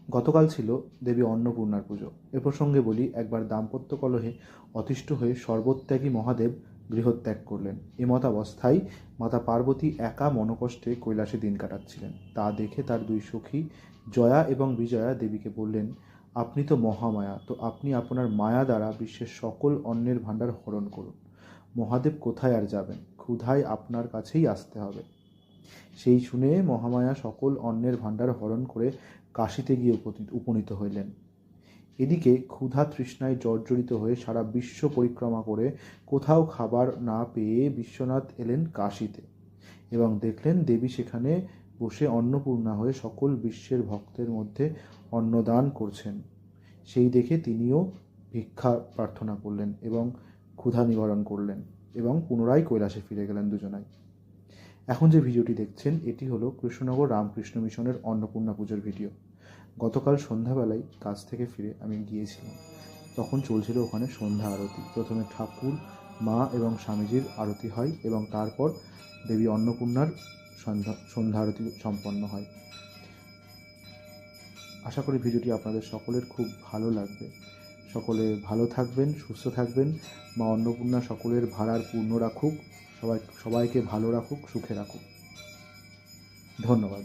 গতকাল ছিল দেবী অন্নপূর্ণার পুজো। এ প্রসঙ্গে বলি, একবার দাম্পত্য কলহে অতিষ্ঠ হয়ে সর্বত্যাগী মহাদেব গৃহত্যাগ করলেন। এমতাবস্থায় মাতা পার্বতী একা মনকষ্টে কৈলাসে দিন কাটাচ্ছিলেন। তা দেখে তার দুই সখী জয়া এবং বিজয়া দেবীকে বললেন, আপনি তো মহামায়া, তো আপনি আপনার মায়া দ্বারা বিশ্বের সকল অন্নের ভাণ্ডার হরণ করুন। মহাদেব কোথায় আর যাবেন, ক্ষুধায় আপনার কাছেই আসতে হবে। সেই শুনে মহামায়া সকল অন্নের ভাণ্ডার হরণ করে কাশীতে গিয়ে উপনীত হইলেন। এদিকে ক্ষুধা তৃষ্ণায় জর্জরিত হয়ে সারা বিশ্ব পরিক্রমা করে কোথাও খাবার না পেয়ে বিশ্বনাথ এলেন কাশীতে এবং দেখলেন দেবী সেখানে বসে অন্নপূর্ণা হয়ে সকল বিশ্বের ভক্তের মধ্যে অন্নদান করছেন। সেই দেখে তিনিও ভিক্ষা প্রার্থনা করলেন এবং ক্ষুধা নিবারণ করলেন এবং পুনরায় কৈলাসে ফিরে গেলেন দুজনাই। এখন যে ভিডিওটি দেখছেন এটি হলো কৃষ্ণনগর রামকৃষ্ণ মিশনের অন্নপূর্ণা পুজোর ভিডিও। গতকাল সন্ধ্যাবেলায় কাজ থেকে ফিরে আমি গিয়েছিলাম। তখন চলছিল ওখানে সন্ধ্যা আরতি। প্রথমে ঠাকুর, মা এবং স্বামীজির আরতি হয় এবং তারপর দেবী অন্নপূর্ণার সন্ধ্যা আরতি সম্পন্ন হয়। আশা করি ভিডিওটি আপনাদের সকলের খুব ভালো লাগবে। সকলে ভালো থাকবেন, সুস্থ থাকবেন। মা অন্নপূর্ণা সকলের ভাড়ার পূর্ণ রাখুক, সবাইকে ভালো রাখুক, সুখে রাখুক। ধন্যবাদ।